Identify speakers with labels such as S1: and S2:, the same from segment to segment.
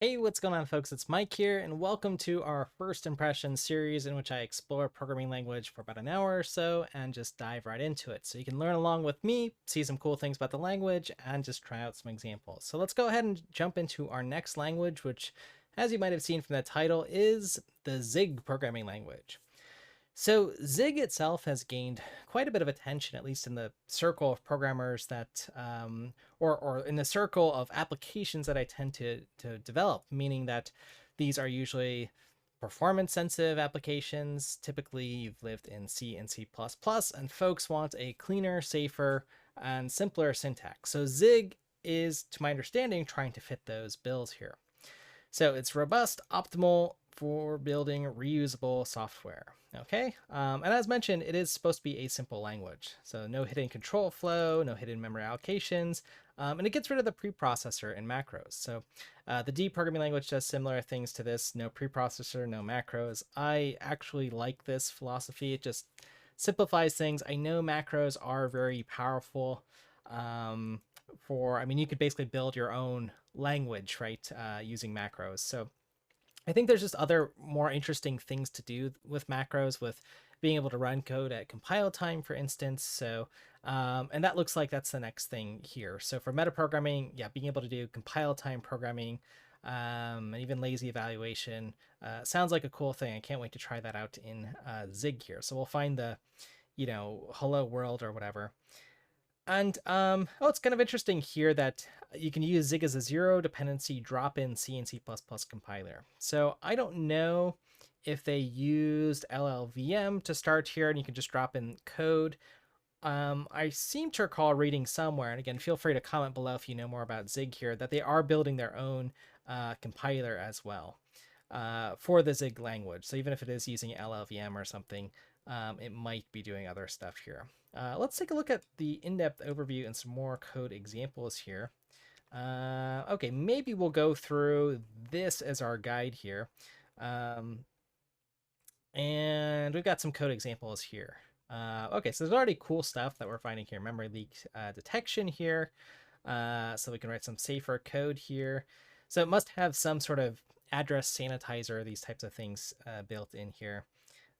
S1: Hey, what's going on, folks? It's Mike here, and welcome to our first impression series in which I explore programming language for about an hour or so and just dive right into it. So you can learn along with me, see some cool things about the language, and just try out some examples. So let's go ahead and jump into our next language, which, as you might have seen from the title, is the Zig programming language. So Zig itself has gained quite a bit of attention, at least in the circle of programmers that, or in the circle of applications that I tend to develop, meaning that these are usually performance sensitive applications. Typically, you've lived in C and C++, and folks want a cleaner, safer, and simpler syntax. So Zig is, to my understanding, trying to fit those bills here. So it's robust, optimal for building reusable software. Okay, and as mentioned, it is supposed to be a simple language. So no hidden control flow, no hidden memory allocations, and it gets rid of the preprocessor and macros. So the D programming language does similar things to this: no preprocessor, no macros. I actually like this philosophy. It just simplifies things. I know macros are very powerful. Um, I mean, you could basically build your own language, right, using macros. So I think there's just other more interesting things to do with macros, with being able to run code at compile time, for instance. So, and that looks like that's the next thing here. So for metaprogramming, yeah, being able to do compile time programming, and even lazy evaluation sounds like a cool thing. I can't wait to try that out in Zig here. So we'll find the, hello world or whatever. And oh, it's kind of interesting here that you can use Zig as a zero dependency drop-in C and C++ compiler. So I don't know if they used LLVM to start here and you can just drop in code. I seem to recall reading somewhere, and again, feel free to comment below if you know more about Zig here, that they are building their own compiler as well for the Zig language. So even if it is using LLVM or something, it might be doing other stuff here. Let's take a look at the in-depth overview and some more code examples here. Okay, maybe we'll go through this as our guide here. And we've got some code examples here. Okay, so there's already cool stuff that we're finding here. Memory leak detection here. So we can write some safer code here. So it must have some sort of address sanitizer, these types of things built in here.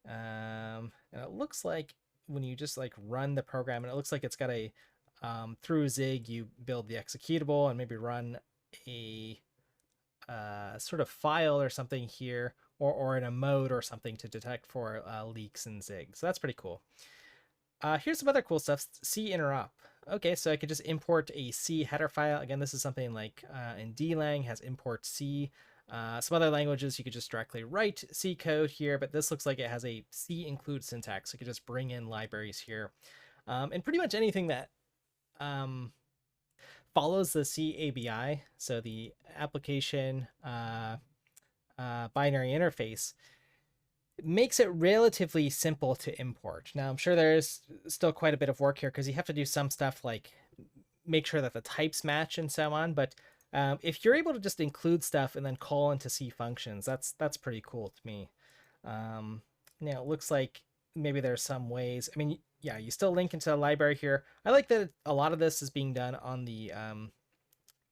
S1: And it looks like when you just like run the program, and it looks like it's got a through Zig, you build the executable and maybe run a sort of file or something here, or in a mode or something to detect for leaks in Zig. So that's pretty cool. Here's some other cool stuff. C interop. Okay, so I could just import a C header file. Again, this is something like in dlang has import C. Some other languages you could just directly write C code here, but this looks like it has a C include syntax. So you could just bring in libraries here. And pretty much anything that follows the C ABI, so the application binary interface, makes it relatively simple to import. Now, I'm sure there's still quite a bit of work here because you have to do some stuff like make sure that the types match and so on. But if you're able to just include stuff and then call into C functions, that's pretty cool to me. Now, it looks like maybe there's some ways. I mean, yeah, you still link into the library here. I like that a lot of this is being done on the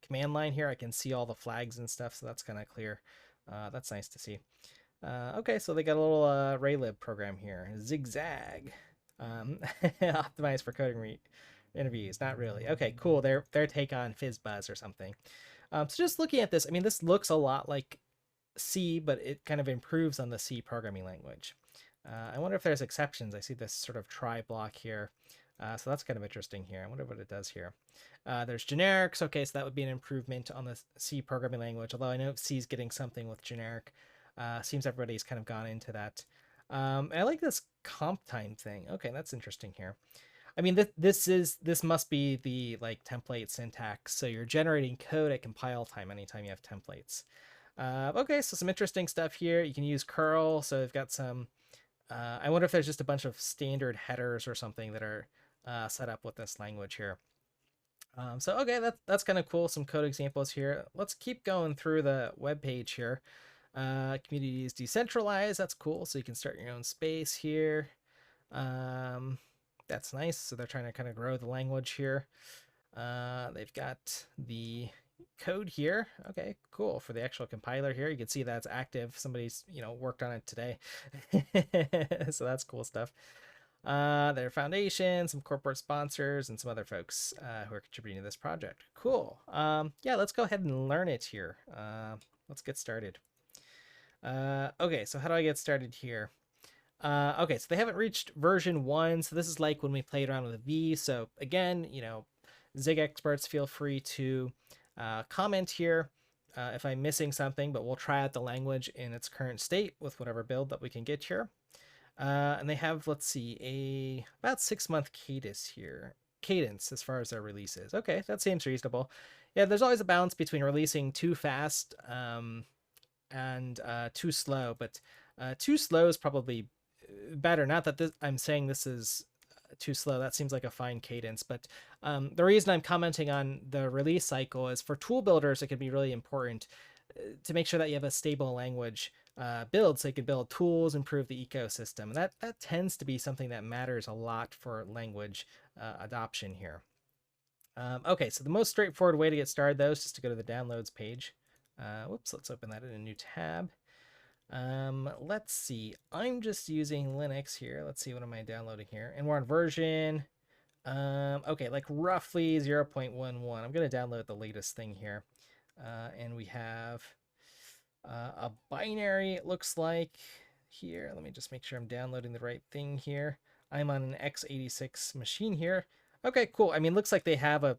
S1: command line here. I can see all the flags and stuff, so that's kind of clear. That's nice to see. Okay, so they got a little Raylib program here. Zigzag. Optimized for coding interviews. Not really. Okay, cool. Their take on FizzBuzz or something. So just looking at this, I mean, this looks a lot like C, but it kind of improves on the C programming language. I wonder if there's exceptions. I see this sort of try block here. So that's kind of interesting here. I wonder what it does here. There's generics. Okay, so that would be an improvement on the C programming language, although I know C is getting something with generic. Seems everybody's kind of gone into that. And I like this comp time thing. Okay, that's interesting here. I mean, this must be the like template syntax. So you're generating code at compile time anytime you have templates. Okay, so some interesting stuff here. You can use curl. So they've got some. I wonder if there's just a bunch of standard headers or something that are set up with this language here. So okay, that's kind of cool. Some code examples here. Let's keep going through the web page here. Community is decentralized. That's cool. So you can start your own space here. That's nice. So they're trying to kind of grow the language here. They've got the code here. Okay, cool. For the actual compiler here, you can see that's active. Somebody's, worked on it today. So that's cool stuff. Their foundation, some corporate sponsors, and some other folks who are contributing to this project. Cool. Yeah, let's go ahead and learn it here. Let's get started. Okay, so how do I get started here? Okay, so they haven't reached version 1, so this is like when we played around with V. So again, Zig experts, feel free to comment here if I'm missing something, but we'll try out the language in its current state with whatever build that we can get here. And they have, let's see, about 6-month cadence as far as their releases. Okay, that seems reasonable. Yeah, there's always a balance between releasing too fast and too slow, but too slow is probably better. Not that I'm saying this is too slow. That seems like a fine cadence, but the reason I'm commenting on the release cycle is for tool builders, it can be really important to make sure that you have a stable language build so you can build tools, improve the ecosystem. And that tends to be something that matters a lot for language adoption here. Okay, so the most straightforward way to get started, though, is just to go to the downloads page. Whoops, let's open that in a new tab. Let's see, I'm just using Linux here. Let's see, what am I downloading here? And we're on version, okay, like roughly 0.11. I'm going to download the latest thing here. And we have a binary, it looks like here. Let me just make sure I'm downloading the right thing here. I'm on an x86 machine here. Okay, cool. I mean, looks like they have a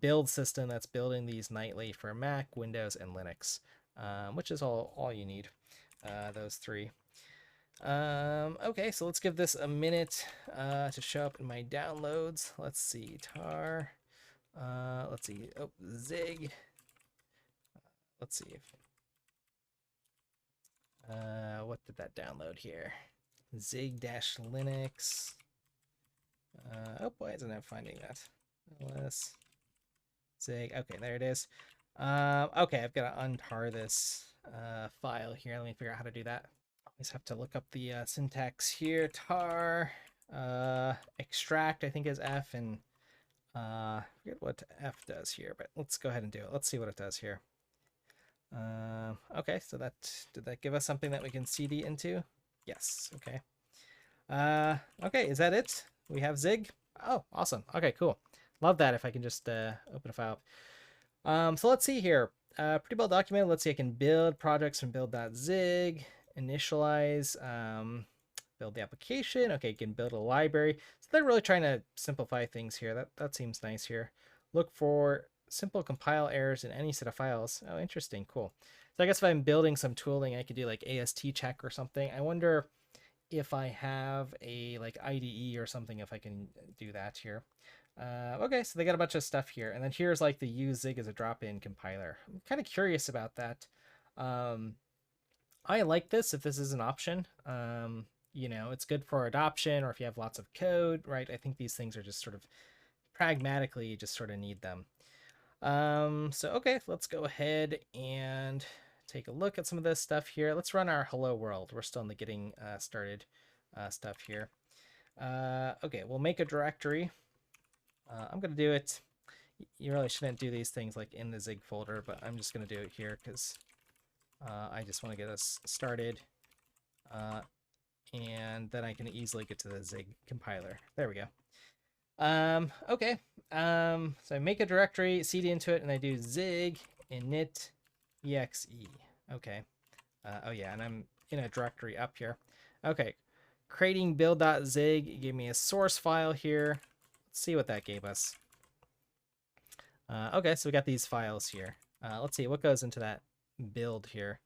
S1: build system that's building these nightly for Mac, Windows, and Linux, which is all you need, those three. Okay, so let's give this a minute to show up in my downloads. Let's see, tar. Let's see, oh, Zig. Let's see if what did that download here? Zig-Linux. Oh boy, isn't it finding that? LS Zig. Okay, there it is. Okay, I've got to untar this file here. Let me figure out how to do that. Always have to look up the syntax here. Tar extract, I think, is F, and I forget what F does here, but let's go ahead and do it. Let's see what it does here. Okay, so did that give us something that we can CD into? Yes. Okay. Okay, is that it? We have Zig. Oh, awesome. Okay, cool. Love that if I can just open a file. So let's see here. Pretty well documented. Let's see, I can build projects from build.zig, initialize, build the application. Okay, you can build a library. So they're really trying to simplify things here. That seems nice here. Look for simple compile errors in any set of files. Oh, interesting. Cool. So I guess if I'm building some tooling, I could do like AST check or something. I wonder if I have a like IDE or something, if I can do that here. Okay, so they got a bunch of stuff here. And then here's like the use Zig as a drop-in compiler. I'm kind of curious about that. I like this if this is an option. It's good for adoption, or if you have lots of code, right? I think these things are just sort of pragmatically, you just sort of need them. So okay, let's go ahead and take a look at some of this stuff here. Let's run our hello world. We're still in the getting started stuff here. Okay, we'll make a directory. I'm going to do it. You really shouldn't do these things like in the Zig folder, but I'm just going to do it here because I just want to get us started. And then I can easily get to the Zig compiler. There we go. Okay. So I make a directory, cd into it, and I do zig init exe. Okay. Oh yeah, and I'm in a directory up here. Okay. Creating build.zig gave me a source file here. Let's see what that gave us. Okay, so we got these files here. Let's see what goes into that build here.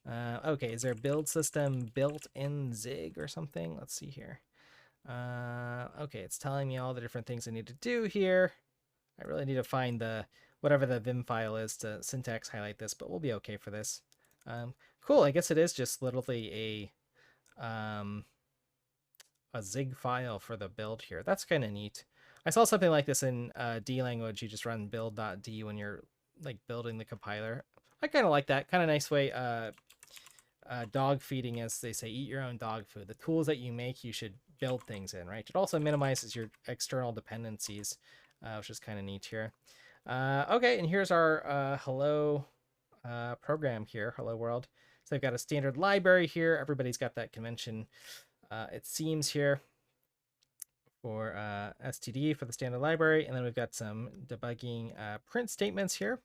S1: Okay, is there a build system built in Zig or something? Let's see here. Okay, it's telling me all the different things I need to do here. I really need to find whatever the Vim file is to syntax highlight this, but we'll be okay for this. Cool, I guess it is just literally a Zig file for the build here. That's kind of neat. I saw something like this in D language. You just run build.d when you're like building the compiler. I kind of like that. Kind of nice way. Dog feeding, as they say, eat your own dog food. The tools that you make, you should build things in, right? It also minimizes your external dependencies, which is kind of neat here. Okay, and here's our hello program here, hello world. So I've got a standard library here. Everybody's got that convention, it seems, here for STD for the standard library. And then we've got some debugging print statements here.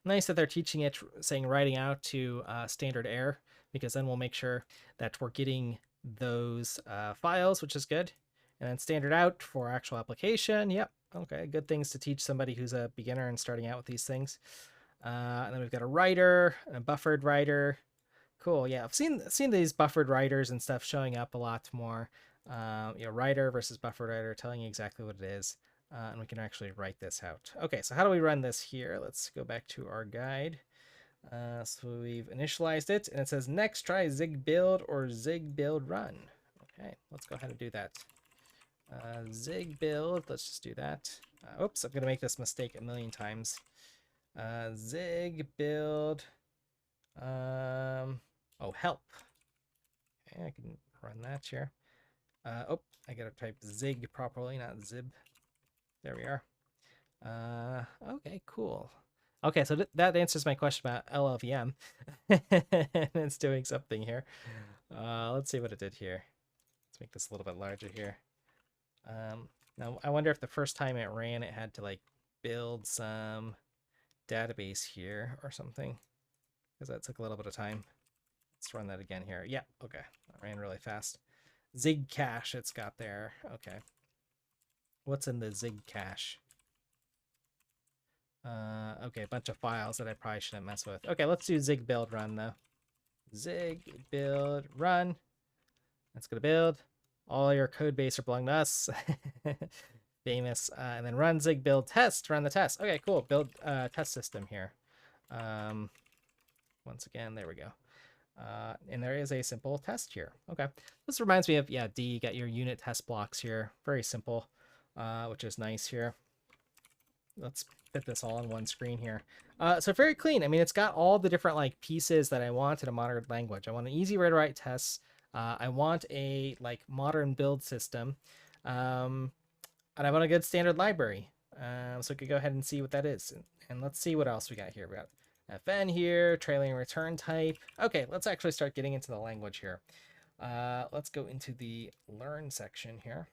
S1: Nice that they're teaching it, saying writing out to standard error, because then we'll make sure that we're getting those files, which is good. And then standard out for actual application. Yep. Okay. Good things to teach somebody who's a beginner and starting out with these things. And then we've got a writer, a buffered writer. Cool. Yeah, I've seen these buffered writers and stuff showing up a lot more. Writer versus buffered writer, telling you exactly what it is. And we can actually write this out. Okay, so how do we run this here? Let's go back to our guide. So we've initialized it, and it says next try zig build or zig build run. Okay, let's go ahead and do that. Zig build, let's just do that. Oops, I'm gonna make this mistake a million times. Zig build. Oh, help. Okay, I can run that here. Oh, I gotta type zig properly, not zib. There we are. Okay, cool. Okay, so that answers my question about LLVM. It's doing something here. Let's see what it did here. Let's make this a little bit larger here. Now I wonder if the first time it ran, it had to like build some database here or something, because that took a little bit of time. Let's run that again here. Yeah, okay. That ran really fast. Zig cache it's got there. Okay. What's in the zig cache? Okay, a bunch of files that I probably shouldn't mess with. Okay, let's do zig build run though. Zig build run. That's gonna build. All your code base are belong to us. Famous. And then run zig build test. Run the test. Okay, cool. Build test system here. Once again, there we go. And there is a simple test here. Okay. This reminds me of, yeah, D, you got your unit test blocks here. Very simple, which is nice here. Let's fit this all on one screen here. So very clean. I mean, it's got all the different like pieces that I want in a modern language. I want an easy way to write tests. I want a like modern build system. And I want a good standard library. So we could go ahead and see what that is. And let's see what else we got here. We got FN here, trailing return type. Okay, let's actually start getting into the language here. Let's go into the learn section here.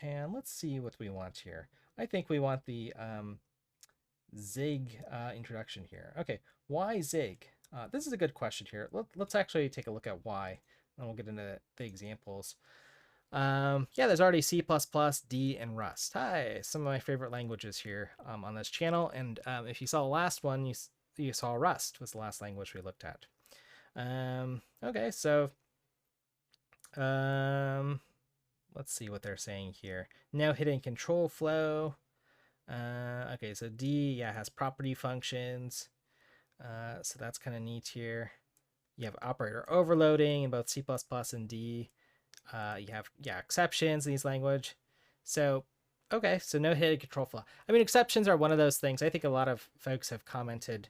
S1: And let's see what we want here. I think we want the Zig introduction here. Okay, why Zig? This is a good question here. Let's actually take a look at why, and we'll get into the examples. Yeah, there's already C++, D, and Rust. Hi, some of my favorite languages here on this channel. And if you saw the last one, you saw Rust was the last language we looked at. Okay, so let's see what they're saying here. Now hitting control flow. Okay, so D, yeah, has property functions. So that's kind of neat here. You have operator overloading in both C++ and D. You have, yeah, exceptions in these language. So, okay, so no hidden control flow. I mean, exceptions are one of those things. I think a lot of folks have commented,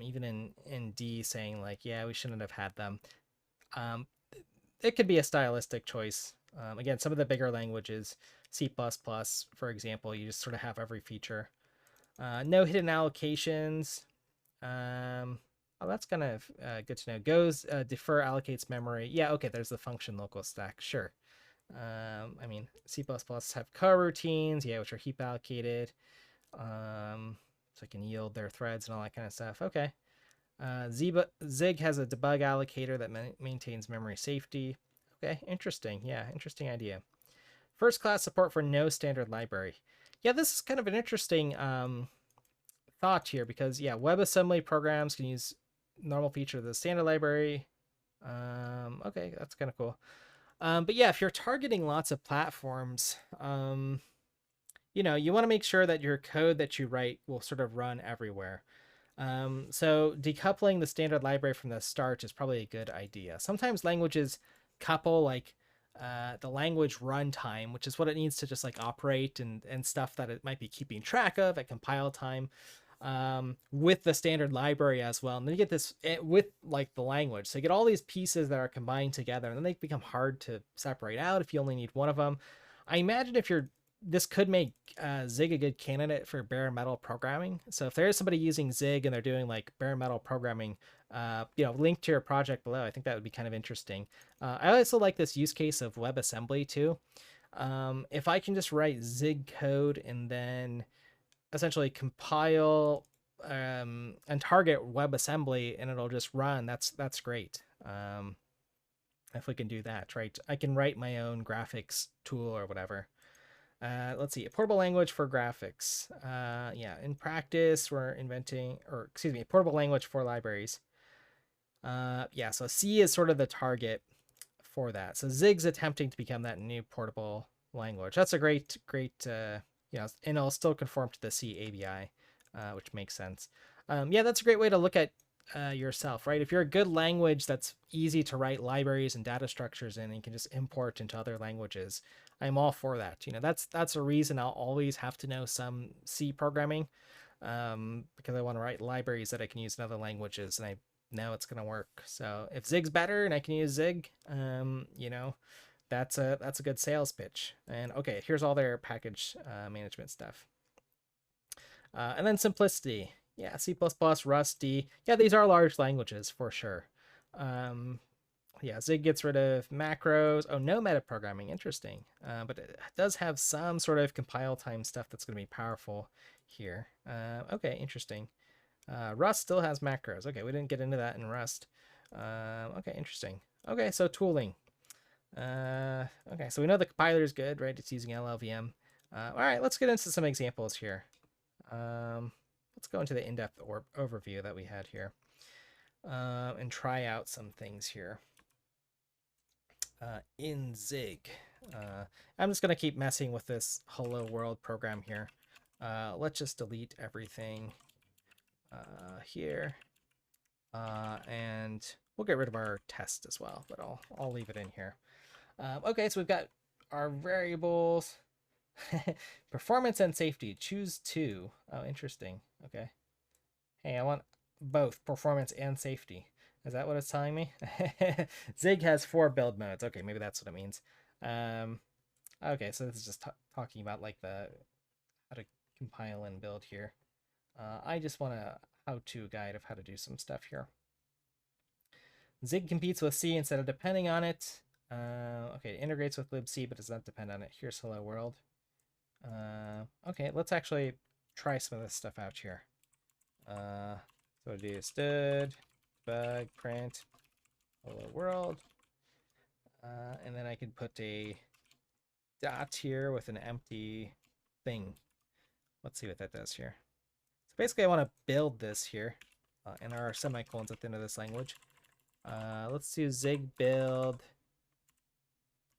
S1: even in D, saying like, yeah, we shouldn't have had them. It could be a stylistic choice. Again, some of the bigger languages, C++, for example, you just sort of have every feature. No hidden allocations. Oh, that's kind of good to know. Goes, defer allocates memory. Yeah, okay, there's the function local stack, sure. I mean, C++ have coroutines, yeah, which are heap allocated. So it can yield their threads and all that kind of stuff. Okay. Zig has a debug allocator that maintains memory safety. Okay, interesting. Yeah, interesting idea. First class support for no standard library. Yeah, this is kind of an interesting thought here because, yeah, WebAssembly programs can use normal feature of the standard library. Okay, that's kind of cool. But yeah, if you're targeting lots of platforms, you know, you want to make sure that your code that you write will sort of run everywhere. So decoupling the standard library from the start is probably a good idea. Sometimes languages couple like the language runtime, which is what it needs to just like operate and stuff that it might be keeping track of at compile time, with the standard library as well. And then you get this with like the language. So you get all these pieces that are combined together and then they become hard to separate out if you only need one of them. I imagine if you're this could make Zig a good candidate for bare metal programming. So if there is somebody using Zig and they're doing like bare metal programming, link to your project below. I think that would be kind of interesting. I also like this use case of WebAssembly too. If I can just write Zig code and then essentially compile and target WebAssembly and it'll just run, that's great. If we can do that, right? I can write my own graphics tool or whatever. Let's see, a portable language for graphics. Yeah, in practice, we're inventing, or excuse me, portable language for libraries. Yeah, so C is sort of the target for that. So Zig's attempting to become that new portable language. That's a great, and it'll still conform to the C ABI, which makes sense. Yeah, that's a great way to look at yourself, right? If you're a good language that's easy to write libraries and data structures in and you can just import into other languages, I'm all for that. That's a reason I'll always have to know some C programming, because I want to write libraries that I can use in other languages and I know it's going to work. So if Zig's better and I can use Zig, that's a good sales pitch. And okay, here's all their package management stuff. And then simplicity. Yeah, C++, Rust, D. Yeah, these are large languages for sure. Yeah, Zig gets rid of macros. Oh, no metaprogramming. Interesting. But it does have some sort of compile time stuff that's going to be powerful here. Okay, interesting. Rust still has macros. Okay, we didn't get into that in Rust. Okay, interesting. Okay, so tooling. Okay, so we know the compiler is good, right? It's using LLVM. All right, let's get into some examples here. Let's go into the in-depth overview that we had here and try out some things here. In Zig, I'm just going to keep messing with this hello world program here. Let's just delete everything here. And we'll get rid of our test as well, but I'll leave it in here. Okay, so we've got our variables. Performance and safety. Choose two. Oh, interesting. Okay. Hey, I want both performance and safety. Is that what it's telling me? Zig has 4 build modes. Okay, maybe that's what it means. Okay, so this is just talking about like how to compile and build here. I just want a how-to guide of how to do some stuff here. Zig competes with C instead of depending on it. Okay, it integrates with libc, but does not depend on it. Here's hello world. Okay, let's actually try some of this stuff out here. So do std bug print hello world, and then I can put a dot here with an empty thing. Let's see what that does here. So basically I want to build this here, and there are semicolons at the end of this language. Let's do Zig build.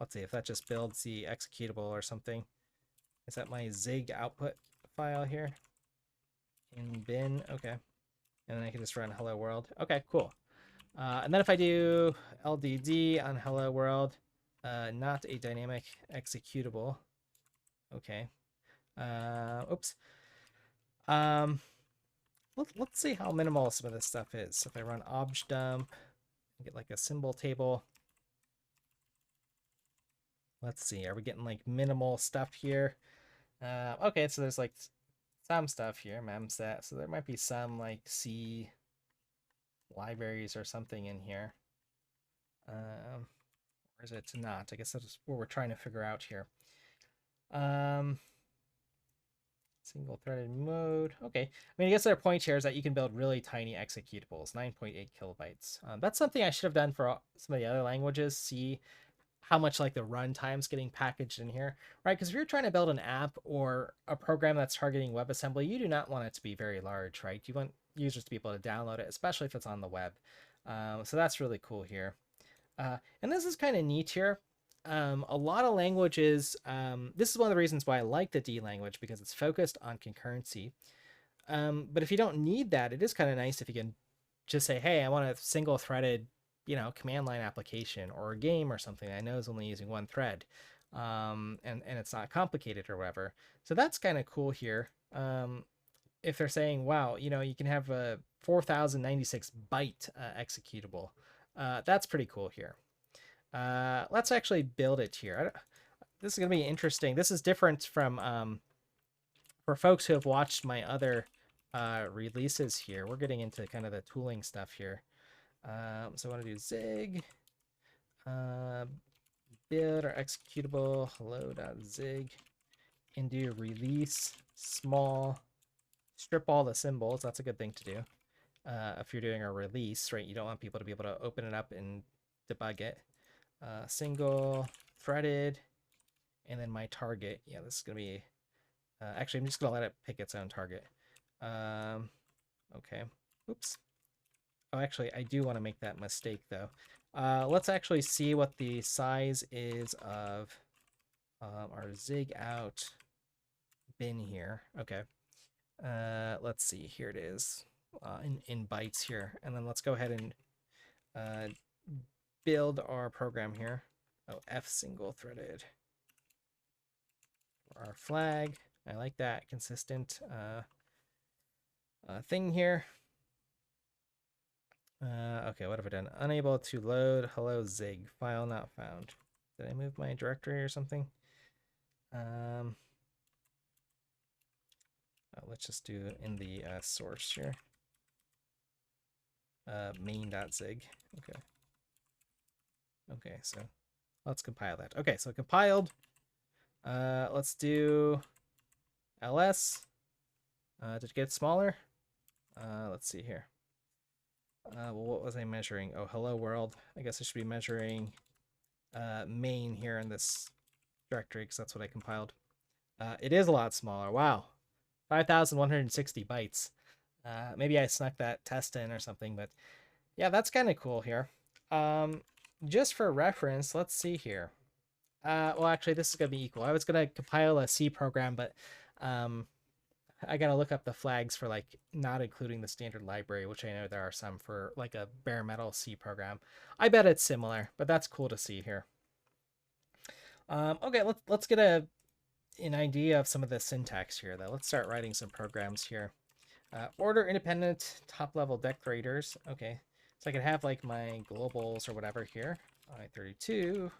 S1: Let's see if that just builds the executable or something. Is that my Zig output file here? In bin, okay. And then I can just run hello world. Okay, cool. And then if I do LDD on hello world, not a dynamic executable. Okay. Oops. Let's see how minimal some of this stuff is. So if I run objdump, get like a symbol table. Let's see, are we getting like minimal stuff here? Okay, so there's like some stuff here, memset. So there might be some like C libraries or something in here. Or is it not? I guess that's what we're trying to figure out here. Single threaded mode. Okay. I mean, I guess their point here is that you can build really tiny executables, 9.8 kilobytes. That's something I should have done for some of the other languages. See how much like the runtime's getting packaged in here, right? Because if you're trying to build an app or a program that's targeting WebAssembly, you do not want it to be very large, right? You want users to be able to download it, especially if it's on the web. So that's really cool here. And this is kind of neat here. A lot of languages, this is one of the reasons why I like the D language, because it's focused on concurrency. But if you don't need that, it is kind of nice if you can just say, hey, I want a single threaded, command line application or a game or something I know is only using one thread, and it's not complicated or whatever. So that's kind of cool here. If they're saying, wow, you can have a 4096 byte executable, that's pretty cool here. Let's actually build it here. this is gonna be interesting. This is different from for folks who have watched my other releases here. We're getting into kind of the tooling stuff here. So I want to do zig, build our executable hello.zig, and do release small, strip all the symbols. That's a good thing to do. If you're doing a release, right, you don't want people to be able to open it up and debug it. Single threaded, and then my target. Yeah, this is gonna be. Actually, I'm just gonna let it pick its own target. Okay. Oops. Oh, actually, I do want to make that mistake though. Let's actually see what the size is of our zig out bin here. Okay. Let's see. Here it is in bytes here, and then let's go ahead and build our program here. Oh, F single threaded. Our flag. I like that consistent thing here. Okay, what have I done? Unable to load hello zig file not found. Did I move my directory or something? Let's just do in the source here. Main.zig. Okay. Okay, so let's compile that. Okay, so compiled. Let's do ls. Did it get smaller? Let's see here. Well, what was I measuring? Oh, hello world. I guess I should be measuring main here in this directory because that's what I compiled. It is a lot smaller. Wow. 5,160 bytes. Maybe I snuck that test in or something, but yeah, that's kind of cool here. Just for reference, let's see here. Well, actually, this is going to be equal. I was going to compile a C program, but I got to look up the flags for like not including the standard library, which I know there are some for like a bare metal C program. I bet it's similar, but that's cool to see here. Okay, let's get an idea of some of the syntax here though. Let's start writing some programs here. Order independent top level decorators. Okay, so I can have like my globals or whatever here. I32.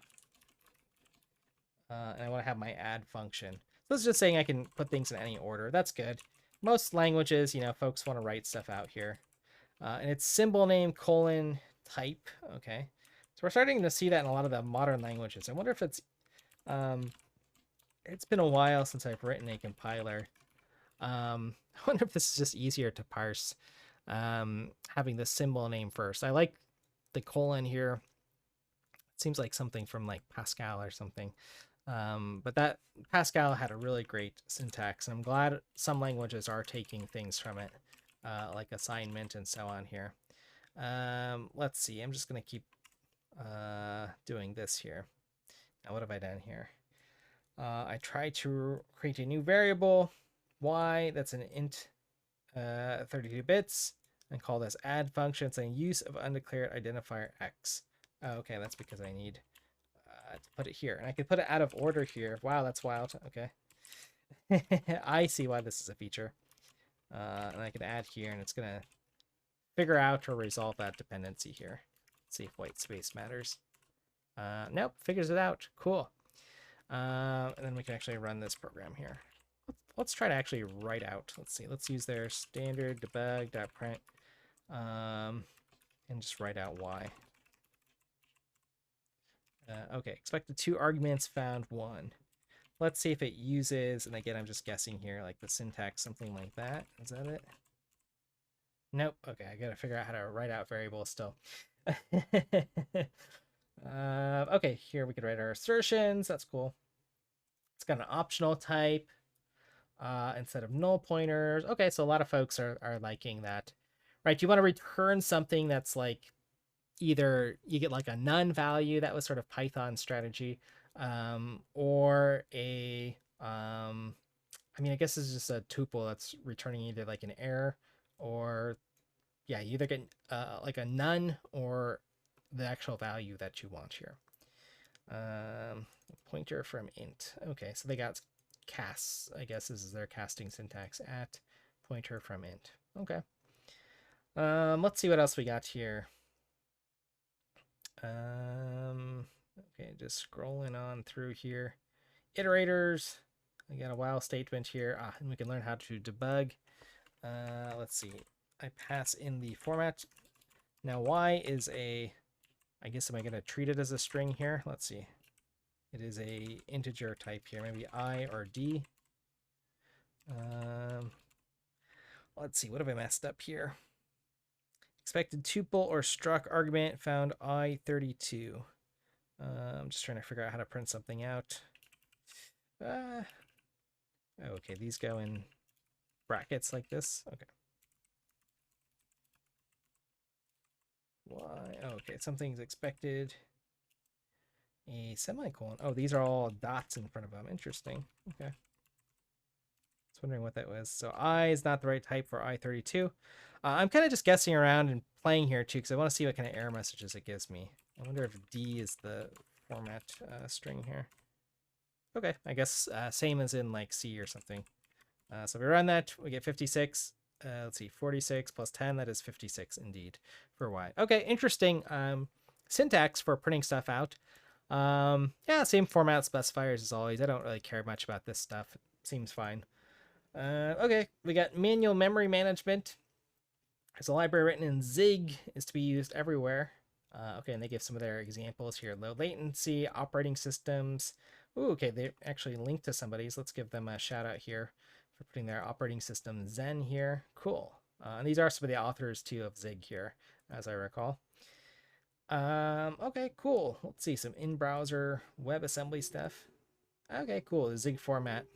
S1: And I want to have my add function. So it's just saying I can put things in any order. That's good. Most languages, you know, folks want to write stuff out here. And it's symbol name colon type. Okay. So we're starting to see that in a lot of the modern languages. I wonder if it's been a while since I've written a compiler. I wonder if this is just easier to parse, having the symbol name first. I like the colon here. It seems like something from like Pascal or something. But that Pascal had a really great syntax, and I'm glad some languages are taking things from it, like assignment and so on here. Let's see. I'm just going to keep doing this here. Now, what have I done here? I try to create a new variable, y, that's an int 32 bits, and call this add function saying use of undeclared identifier x. Oh, okay, that's because I need to put it here. And I could put it out of order here. Wow, that's wild. Okay. I see why this is a feature. And I can add here, and it's going to figure out or resolve that dependency here. Let's see if white space matters. Nope, figures it out. Cool. And then we can actually run this program here. Let's try to actually write out. Let's see. Let's use their standard debug.print and just write out y. Okay, expected 2 arguments, found 1. Let's see if it uses, and again, I'm just guessing here, like the syntax, something like that. Is that it? Nope. Okay, I gotta figure out how to write out variables still. Okay, here we could write our assertions. That's cool. It's got an optional type instead of null pointers. Okay, so a lot of folks are liking that. Right, you want to return something that's like either you get like a none value, that was sort of Python strategy, or a I mean, I guess it's just a tuple that's returning either like an error or yeah, you either get like a none or the actual value that you want here. Pointer from int. Okay, so they got casts, I guess this is their casting syntax, at pointer from int. Okay. Let's see what else we got here. Okay, just scrolling on through here. iterators. We got a while statement here, and we can learn how to debug. Let's see. I pass in the format. Now y is a, I guess, am I going to treat it as a string here? Let's see. It is a integer type here, maybe I or D. Let's see, what have I messed up here? Expected tuple or struct argument found I32. I'm just trying to figure out how to print something out. Okay, these go in brackets like this. Okay. Why? Okay, something's expected. A semicolon. Oh, these are all dots in front of them. Interesting. Okay. I was wondering what that was. So I is not the right type for I32. I'm kind of just guessing around and playing here too, because I want to see what kind of error messages it gives me. I wonder if D is the format string here. Okay, I guess same as in like C or something. So if we run that, we get 56. Let's see, 46 plus 10, that is 56 indeed for Y. Okay, interesting syntax for printing stuff out. Yeah, same format specifiers as always. I don't really care much about this stuff. It seems fine. Okay, we got manual memory management. There's a library written in Zig, is to be used everywhere. Okay, and they give some of their examples here. Low latency, operating systems. Ooh, okay, they actually linked to somebody's. Let's give them a shout out here for putting their operating system Zen here. Cool. And these are some of the authors too of Zig here, as I recall. Okay, cool. Let's see, some in-browser WebAssembly stuff. Okay, cool, the Zig format.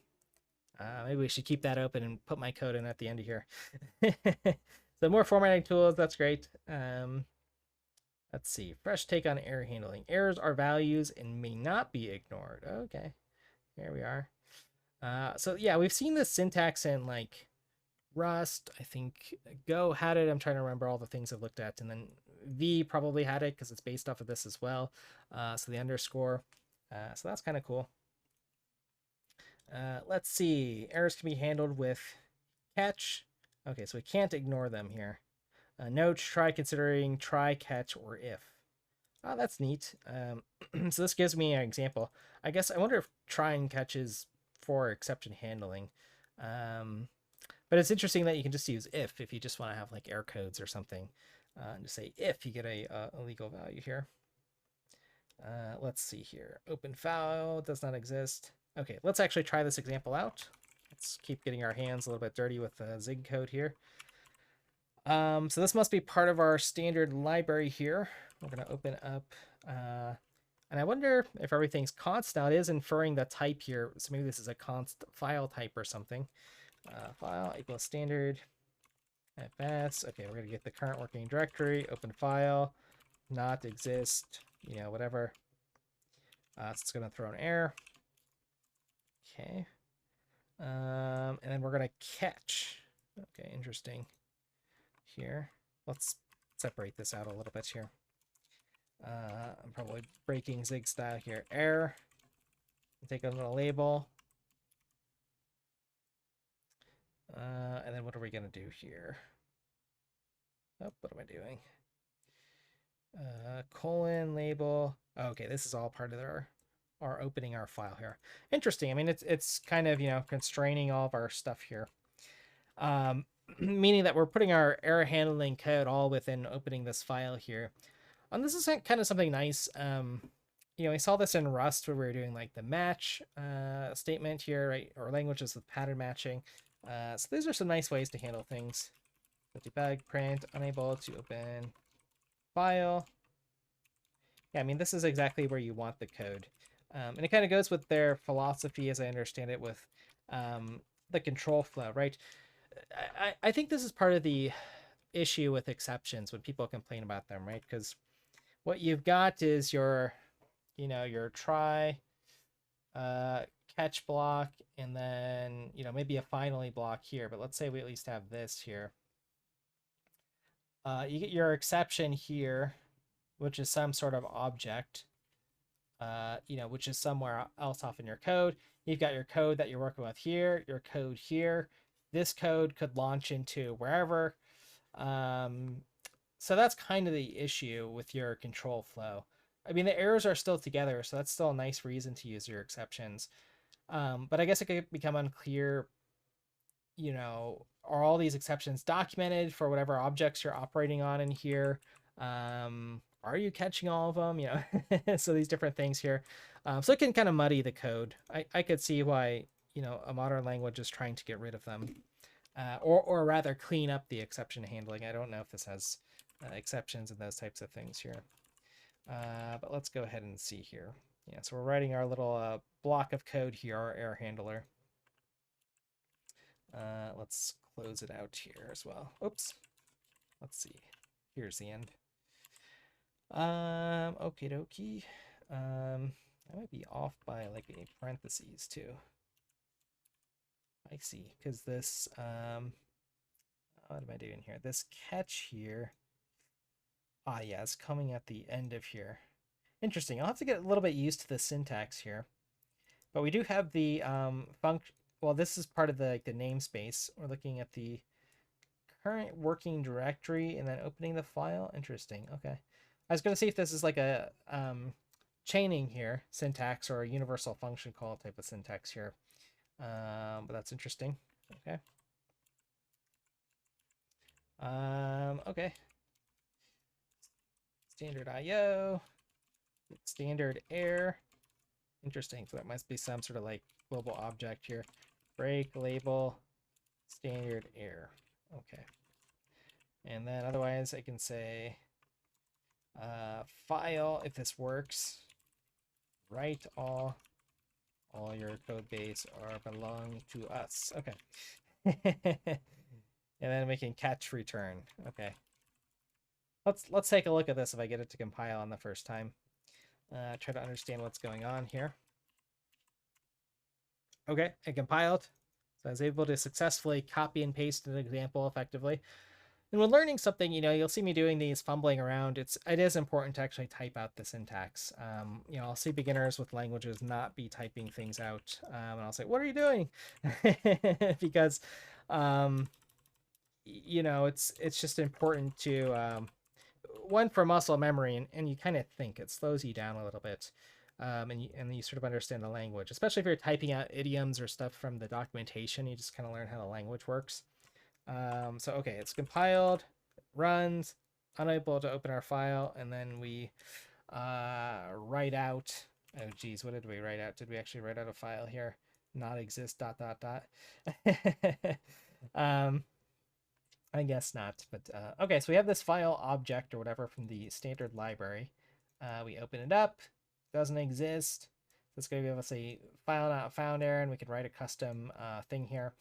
S1: Maybe we should keep that open and put my code in at the end of here. So more formatting tools, that's great. Let's see, fresh take on error handling. Errors are values and may not be ignored. Okay, here we are. So yeah, we've seen this syntax in like Rust. I think Go had it. I'm trying to remember all the things I've looked at. And then V probably had it because it's based off of this as well. So the underscore. So that's kind of cool. Let's see. Errors can be handled with catch. Okay, so we can't ignore them here. Note, try considering try, catch, or if. Oh, that's neat. So this gives me an example. I guess I wonder if try and catch is for exception handling. But it's interesting that you can just use if you just want to have like error codes or something. And just say if you get a legal value here. Let's see here. Open file does not exist. Okay, let's actually try this example out. Let's keep getting our hands a little bit dirty with the Zig code here. So this must be part of our standard library here. We're going to open up, and I wonder if everything's const. Now it is inferring the type here, so maybe this is a const file type or something. File equals standard fs. Okay, we're going to get the current working directory, open file, not exist, you know, whatever. So it's going to throw an error. Okay. And then we're going to catch. Okay, interesting. Here, let's separate this out a little bit here. I'm probably breaking Zig style here. Error. Take a little label. And then what are we going to do here? Oh, what am I doing? Colon label. Okay, this is all part of our opening our file here. Interesting. I mean, it's kind of, you know, constraining all of our stuff here. Meaning that we're putting our error handling code all within opening this file here. And this is kind of something nice. You know, we saw this in Rust where we were doing like the match statement here, right? Or languages with pattern matching. So these are some nice ways to handle things. Debug, print, unable to open file. Yeah, I mean, this is exactly where you want the code. And it kind of goes with their philosophy, as I understand it, with the control flow, right? I think this is part of the issue with exceptions when people complain about them, right? Because what you've got is your, you know, your try, catch block, and then, you know, maybe a finally block here. But let's say we at least have this here. You get your exception here, which is some sort of object, you know, which is somewhere else off in your code. You've got your code that you're working with here, your code here. This code could launch into wherever. So that's kind of the issue with your control flow. I mean, the errors are still together, so that's still a nice reason to use your exceptions. But I guess it could become unclear, you know, are all these exceptions documented for whatever objects you're operating on in here? Are you catching all of them? You know, so these different things here. So it can kind of muddy the code. I could see why, you know, a modern language is trying to get rid of them, or rather clean up the exception handling. I don't know if this has exceptions and those types of things here. But let's go ahead and see here. Yeah, so we're writing our little block of code here, our error handler. Let's close it out here as well. Oops. Let's see. Here's the end. Okie dokie. I might be off by like a parentheses too. I see, because this, what am I doing here? This catch here. Ah, yeah, it's coming at the end of here. Interesting. I'll have to get a little bit used to the syntax here. But we do have the function. Well, this is part of the namespace. We're looking at the current working directory and then opening the file. Interesting. Okay. I was going to see if this is like a chaining here syntax or a universal function call type of syntax here. But that's interesting. Okay. Okay. Standard IO, standard error. Interesting. So that must be some sort of like global object here. Break label standard error. Okay. And then otherwise I can say file, if this works, write all your code base are belong to us. Okay. And then we can catch return. Okay. Let's take a look at this if I get it to compile on the first time. Try to understand what's going on here. Okay, it compiled. So I was able to successfully copy and paste an example effectively. And when learning something, you know, you'll see me doing these fumbling around. It is important to actually type out the syntax. You know, I'll see beginners with languages not be typing things out, and I'll say, "What are you doing?" Because, you know, it's just important to one for muscle memory, and you kind of think it slows you down a little bit. And you sort of understand the language, especially if you're typing out idioms or stuff from the documentation. You just kind of learn how the language works. So okay, it's compiled, it runs, unable to open our file, and then we write out. Oh geez, what did we write out? Did we actually write out a file here? Not exist. ... I guess not, but okay. So we have this file object or whatever from the standard library. We open it up. Doesn't exist. It's going to give us a file not found error, and we can write a custom thing here.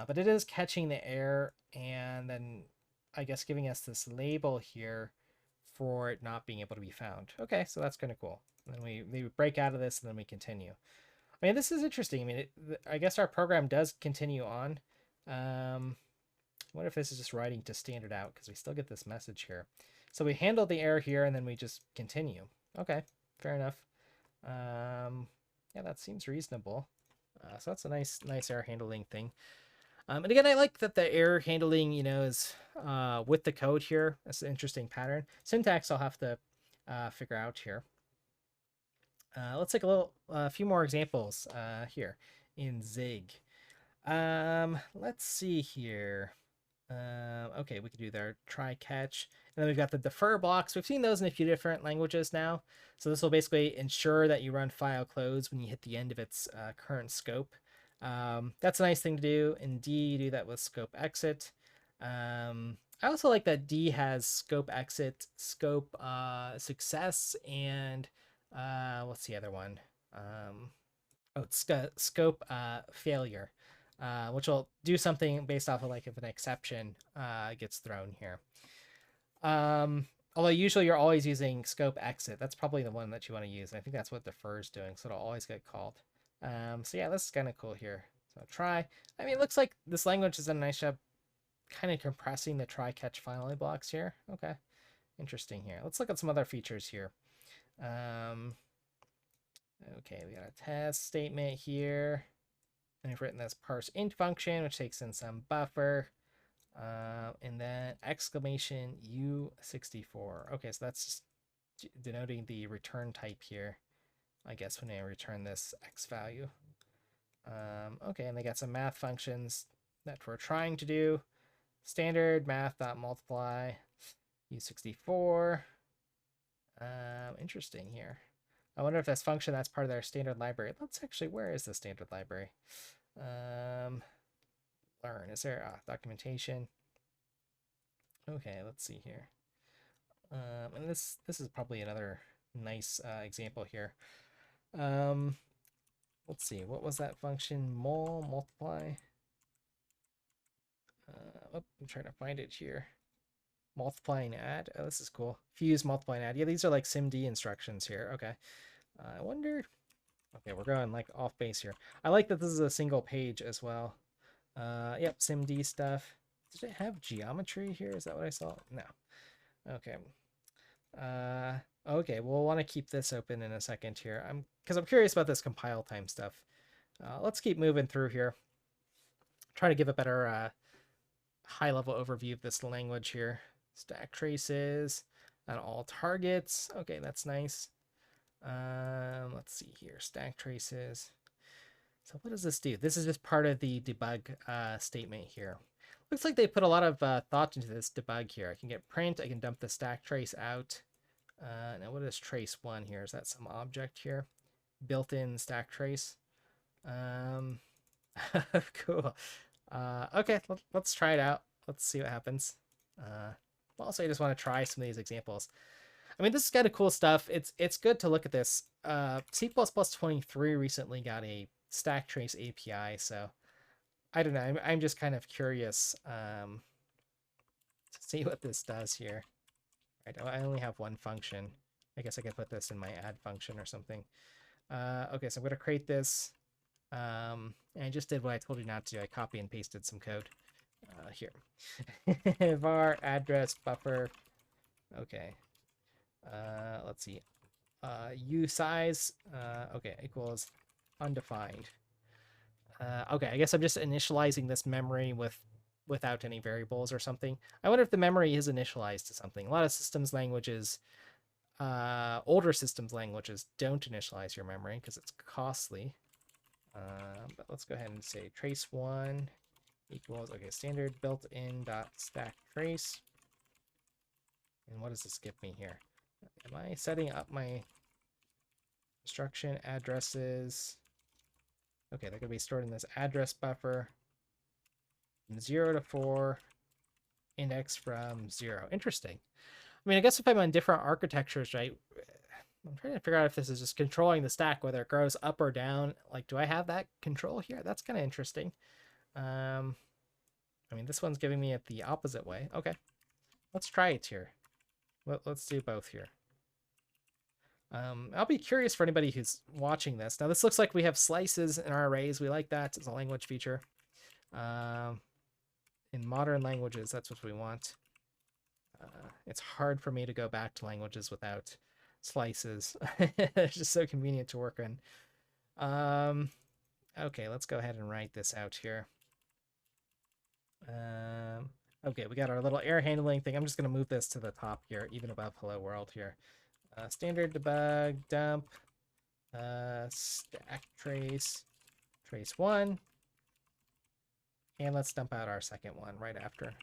S1: But it is catching the error and then I guess giving us this label here for it not being able to be found. Okay, so that's kind of cool. And then we break out of this and then we continue. I mean, this is interesting. I mean, I guess our program does continue on. What if this is just writing to standard out, because we still get this message here. So we handle the error here and then we just continue. Okay, fair enough. Yeah, that seems reasonable. So that's a nice error handling thing. And again, I like that the error handling, you know, is with the code here. That's an interesting pattern. Syntax I'll have to figure out here. Let's take a few more examples here in Zig. Let's see here. Okay, we could do their try catch. And then we've got the defer blocks. We've seen those in a few different languages now. So this will basically ensure that you run file close when you hit the end of its current scope. That's a nice thing to do. In D, you do that with scope exit. I also like that D has scope exit, scope success, and what's the other one? Oh, it's scope failure, which will do something based off of like if an exception gets thrown here. Although usually you're always using scope exit. That's probably the one that you want to use. I think that's what defer is doing, so it'll always get called. So yeah, this is kind of cool here. So try. I mean, it looks like this language has done a nice job kind of compressing the try catch finally blocks here. Okay, interesting here. Let's look at some other features here. Okay, we got a test statement here. And I've written this parse int function, which takes in some buffer. And then exclamation U64. Okay, so that's just denoting the return type here, I guess, when I return this X value. Okay, and they got some math functions that we're trying to do. Standard math.multiply, U64. Interesting here. I wonder if this function that's part of their standard library. Let's actually, where is the standard library? Learn. Is there documentation? Okay, let's see here. And this is probably another nice example here. Let's see, what was that function? Multiply. I'm trying to find it here. Multiply and add. Oh, this is cool. Fuse, multiply, and add. Yeah, these are like SIMD instructions here. Okay. I wonder. Okay, we're going like off base here. I like that this is a single page as well. Yep, SIMD stuff. Did it have geometry here? Is that what I saw? No. Okay. Okay, we'll want to keep this open in a second here. Because I'm curious about this compile time stuff. Let's keep moving through here. Try to give a better high-level overview of this language here. Stack traces on all targets. Okay, that's nice. Let's see here. Stack traces. So what does this do? This is just part of the debug statement here. Looks like they put a lot of thought into this debug here. I can get print. I can dump the stack trace out. Now what is trace one here? Is that some object here? Built-in stack trace. Cool. Okay, let's try it out. Let's see what happens. Also, I just want to try some of these examples. I mean, this is kind of cool stuff. It's good to look at this. C++23 recently got a stack trace API, so I don't know. I'm just kind of curious to see what this does here. I only have one function. I guess I could put this in my add function or something. Okay, so I'm going to create this. And I just did what I told you not to do. I copy and pasted some code here. var address buffer. Okay. Let's see. Usize. Okay, equals undefined. Okay, I guess I'm just initializing this memory without any variables or something. I wonder if the memory is initialized to something. A lot of systems languages, older systems languages, don't initialize your memory because it's costly. But let's go ahead and say trace1 equals, okay, standard built-in dot stack trace. And what does this give me here? Am I setting up my instruction addresses? Okay, they're going to be stored in this address buffer. From 0 to 4, index from 0. Interesting. I mean, I guess if I'm on different architectures, right, I'm trying to figure out if this is just controlling the stack, whether it grows up or down. Like, do I have that control here? That's kind of interesting. I mean, this one's giving me it the opposite way. Okay, let's try it here. Let's do both here. I'll be curious for anybody who's watching this. Now, this looks like we have slices in our arrays. We like that as a language feature. In modern languages, that's what we want. It's hard for me to go back to languages without slices. It's just so convenient to work in. Okay, let's go ahead and write this out here. Okay, we got our little error handling thing. I'm just going to move this to the top here, even above hello world here. Standard debug dump stack trace trace1, and let's dump out our second one right after.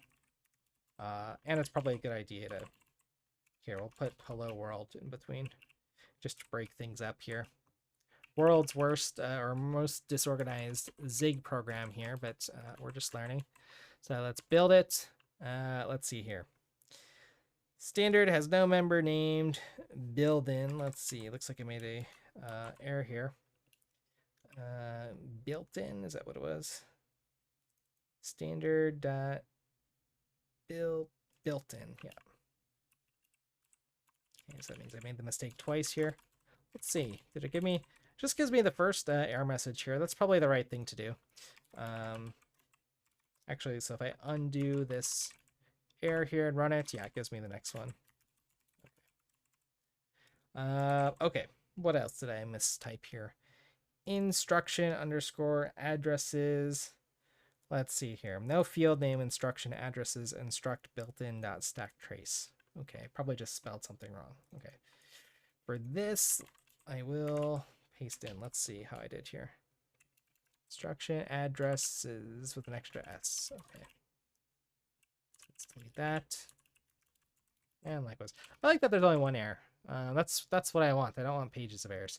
S1: And it's probably a good idea to, here, we'll put hello world in between just to break things up here. World's worst or most disorganized Zig program here, but we're just learning. So let's build it. Let's see here. Standard has no member named. Build in. Let's see. Looks like I made a error here. Built in. Is that what it was? Standard dot built in. Yeah. Okay, so that means I made the mistake twice here. Let's see. Did it give me? Just gives me the first error message here. That's probably the right thing to do. Actually, so if I undo this error here and run it, yeah, it gives me the next one. Okay, what else did I mistype here? Instruction underscore addresses. Let's see here. No field name instruction addresses instruct built-in dot stack trace. Okay, probably just spelled something wrong. Okay. For this, I will paste in. Let's see how I did here. Instruction addresses with an extra S. Okay. Let's delete that. And likewise. I like that there's only one error. That's what I want. I don't want pages of errors.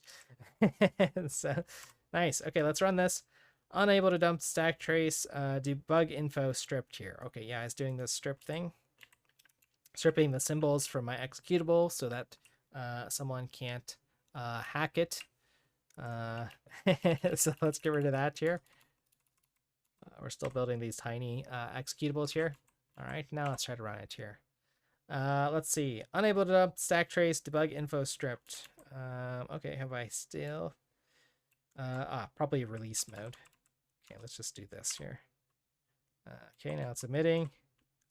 S1: So nice. Okay, let's run this. Unable to dump stack trace. Debug info stripped here. Okay, yeah, it's doing this strip thing. Stripping the symbols from my executable so that someone can't hack it. So let's get rid of that here. We're still building these tiny executables here. All right, now let's try to run it here. Let's see. Unable to dump stack trace, debug info stripped. Okay, have I still? Probably release mode. Okay, let's just do this here. Okay, now it's emitting.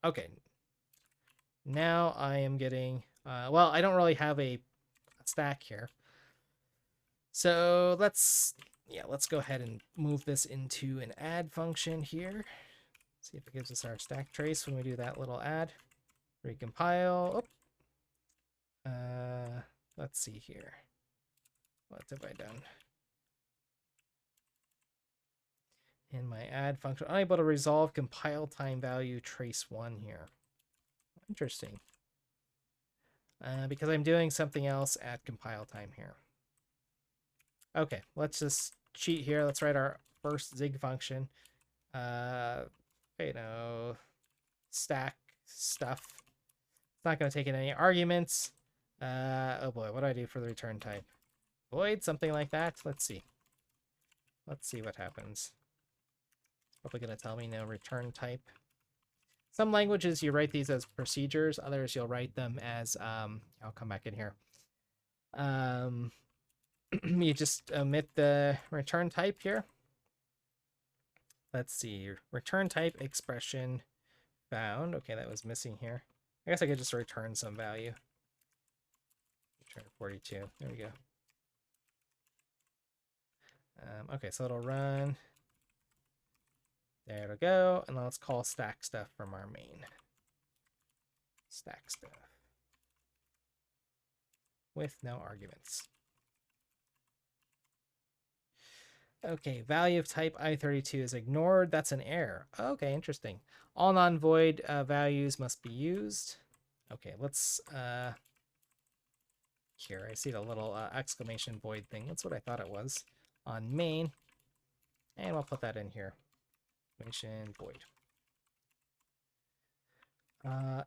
S1: Okay. Now I am getting, well, I don't really have a stack here. So let's go ahead and move this into an add function here. See if it gives us our stack trace when we do that little add. Recompile. Let's see here. What have I done? In my add function, unable to resolve compile time value trace 1 here. Interesting. Because I'm doing something else at compile time here. Okay, let's just cheat here. Let's write our first Zig function. Stack stuff. It's not going to take in any arguments. Oh boy, what do I do for the return type? Void, something like that. Let's see. Let's see what happens. It's probably going to tell me no return type. Some languages you write these as procedures. Others you'll write them as I'll come back in here. You just omit the return type here. Let's see. Return type expression found. Okay, that was missing here. I guess I could just return some value. Return 42. There we go. Okay, so it'll run. There it'll go. And let's call stack stuff from our main. Stack stuff. With no arguments. Okay, value of type i32 is ignored. That's an error. Okay, interesting. All non-void values must be used. Okay, let's... Here, I see the little exclamation void thing. That's what I thought it was on main. And we'll put that in here. Exclamation void.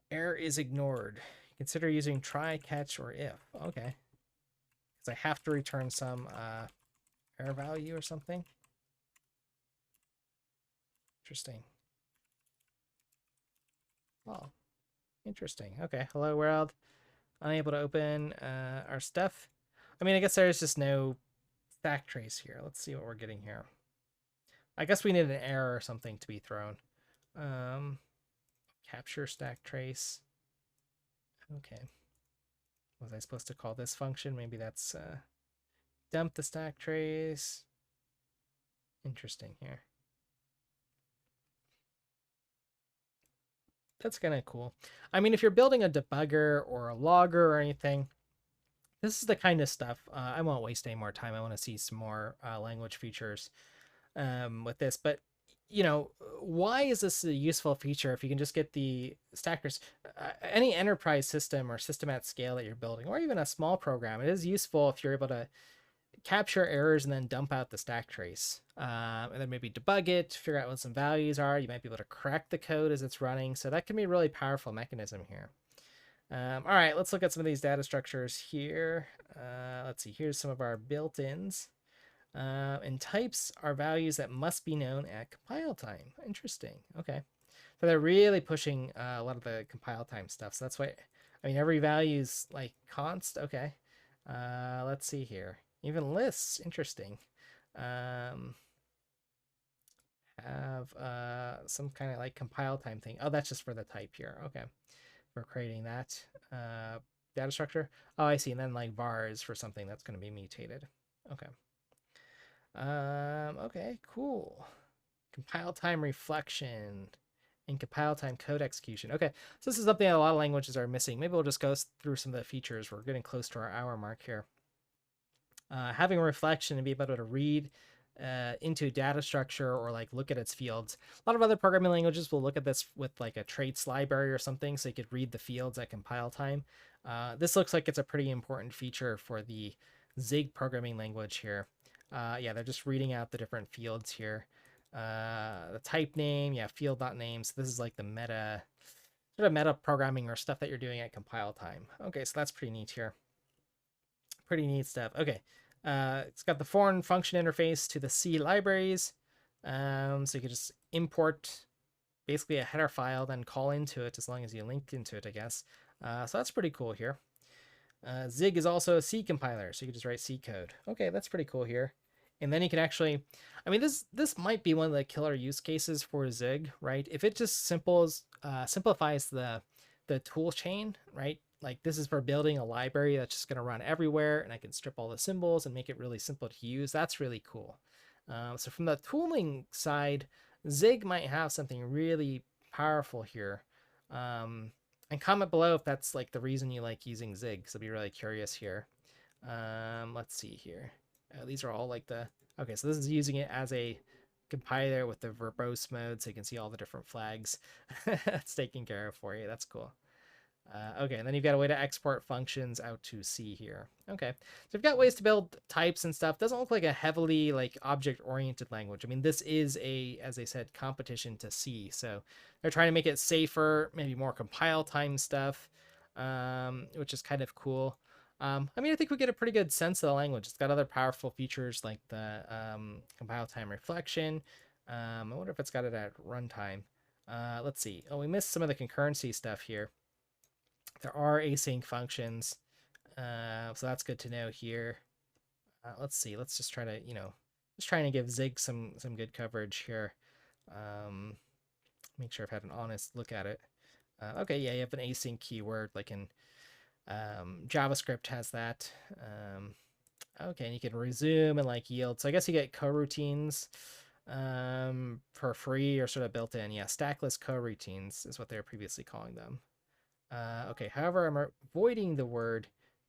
S1: Error is ignored. Consider using try, catch, or if. Okay. Because I have to return some error value or something. Interesting. Oh, interesting. Okay, hello world. Unable to open our stuff. I mean, I guess there's just no stack trace here. Let's see what we're getting here. I guess we need an error or something to be thrown. Capture stack trace. Okay. Was I supposed to call this function? Maybe that's dump the stack trace. Interesting here. That's kind of cool. I mean, if you're building a debugger or a logger or anything, this is the kind of stuff. I won't waste any more time. I want to see some more language features with this. But, you know, why is this a useful feature if you can just get the stackers? Any enterprise system or system at scale that you're building, or even a small program, it is useful if you're able to capture errors and then dump out the stack trace, and then maybe debug it, figure out what some values are. You might be able to correct the code as it's running. So that can be a really powerful mechanism here. All right, let's look at some of these data structures here. Let's see, here's some of our built-ins. And types are values that must be known at compile time. Interesting. Okay. So they're really pushing a lot of the compile time stuff. So that's why, I mean, every value is like const. Okay. Let's see here. Even lists, interesting. Have some kind of like compile time thing. Oh, that's just for the type here. Okay. For creating that data structure. Oh, I see. And then like vars for something that's going to be mutated. Okay. Okay, cool. Compile time reflection and compile time code execution. Okay, so this is something that a lot of languages are missing. Maybe we'll just go through some of the features. We're getting close to our hour mark here. Having a reflection and be able to read into data structure or like look at its fields. A lot of other programming languages will look at this with like a traits library or something, so you could read the fields at compile time. This looks like it's a pretty important feature for the Zig programming language here. Yeah, they're just reading out the different fields here. The type name, yeah, field.name. So this is like the meta, sort of meta programming or stuff that you're doing at compile time. Okay, so that's pretty neat here. Pretty neat stuff. Okay, it's got the foreign function interface to the C libraries. So you can just import basically a header file, then call into it as long as you link into it, I guess. So that's pretty cool here. Zig is also a C compiler, so you can just write C code. Okay, that's pretty cool here. And then you can actually, I mean, this might be one of the killer use cases for Zig, right? If it just simplifies the tool chain, right? Like this is for building a library that's just going to run everywhere, and I can strip all the symbols and make it really simple to use. That's really cool. So from the tooling side, Zig might have something really powerful here. And comment below if that's like the reason you like using Zig, because I'd be really curious here. Let's see here. These are all like okay, so this is using it as a compiler with the verbose mode, so you can see all the different flags. It's taken care of for you. That's cool. Okay, and then you've got a way to export functions out to C here. Okay, so you've got ways to build types and stuff. Doesn't look like a heavily like object-oriented language. I mean, this is as I said, competition to C. So they're trying to make it safer, maybe more compile time stuff, which is kind of cool. I mean, I think we get a pretty good sense of the language. It's got other powerful features like the compile time reflection. I wonder if it's got it at runtime. Let's see. Oh, we missed some of the concurrency stuff here. There are async functions, so that's good to know here. Let's see. Let's just try to, just trying to give Zig some good coverage here. Make sure I've had an honest look at it. Okay, yeah, you have an async keyword, like in JavaScript has that. Okay, and you can resume and like yield. So I guess you get coroutines for free or sort of built in. Yeah, stackless coroutines is what they were previously calling them. Okay, however, I'm avoiding the word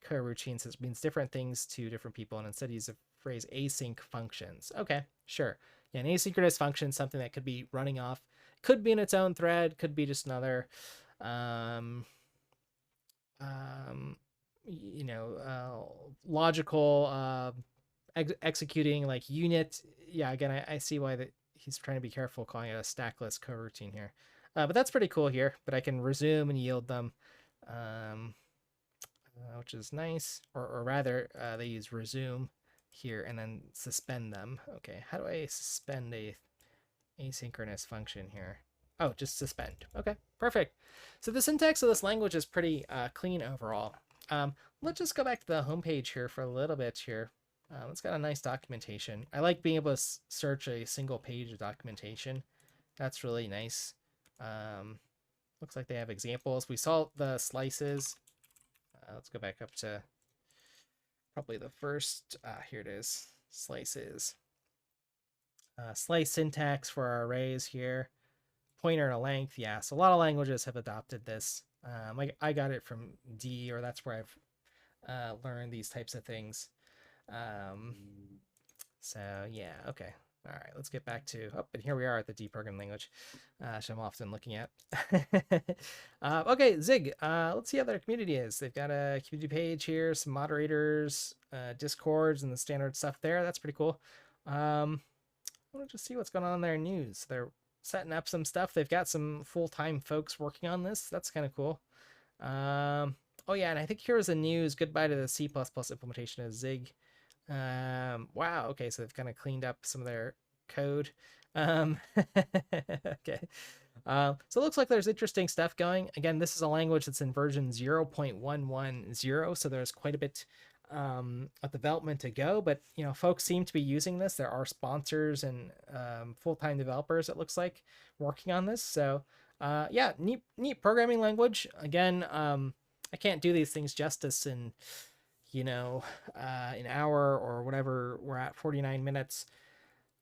S1: coroutines. It means different things to different people, and instead use the phrase async functions. Okay, sure. Yeah, an asynchronous function, something that could be running off, could be in its own thread, could be just another, logical executing like unit. Yeah, again, I see why he's trying to be careful calling it a stackless coroutine here. But that's pretty cool here. But I can resume and yield them, which is nice. Or rather, they use resume here and then suspend them. Okay, how do I suspend a asynchronous function here? Oh, just suspend. Okay, perfect. So the syntax of this language is pretty clean overall. Let's just go back to the homepage here for a little bit here. It's got a nice documentation. I like being able to search a single page of documentation. That's really nice. Looks like they have examples. We saw the slices. Let's go back up to probably the first. Here it is. Slices. Slice syntax for our arrays here. Pointer and a length. Yeah, so a lot of languages have adopted this. I got it from D, or that's where I've learned these types of things. So yeah, okay. All right, let's get back to, and here we are at the deprogramming language, which I'm often looking at. Okay, Zig, let's see how their community is. They've got a community page here, some moderators, Discords, and the standard stuff there. That's pretty cool. I want to just see what's going on in their news. They're setting up some stuff. They've got some full-time folks working on this. That's kind of cool. Oh yeah, and I think here's the news. Goodbye to the C++ implementation of Zig. Wow, okay, so they've kind of cleaned up some of their code. Okay. So it looks like there's interesting stuff going. Again, this is a language that's in version 0.110, so there's quite a bit of development to go, but folks seem to be using this. There are sponsors and full-time developers, it looks like, working on this. So yeah, neat programming language. Again, I can't do these things justice in an hour or whatever we're at, 49 minutes.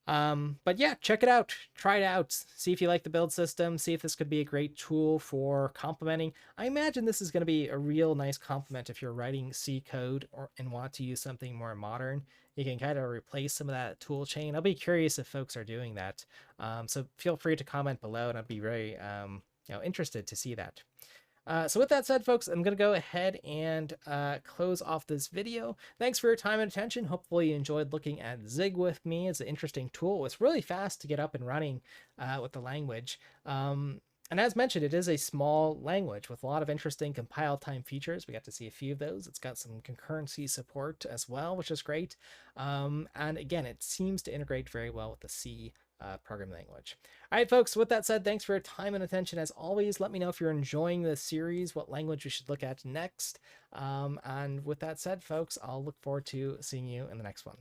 S1: But yeah, check it out, try it out, see if you like the build system, see if this could be a great tool for complementing. I imagine this is going to be a real nice complement if you're writing C code and want to use something more modern. You can kind of replace some of that tool chain. I'll be curious if folks are doing that. So feel free to comment below, and I'd be very interested to see that. So with that said, folks, I'm going to go ahead and close off this video. Thanks for your time and attention. Hopefully you enjoyed looking at Zig with me. It's an interesting tool. It's really fast to get up and running with the language. And as mentioned, it is a small language with a lot of interesting compile time features. We got to see a few of those. It's got some concurrency support as well, which is great. And again, it seems to integrate very well with the C programming language. All right, folks, with that said, thanks for your time and attention. As always, let me know if you're enjoying this series, what language we should look at next. And with that said, folks, I'll look forward to seeing you in the next one.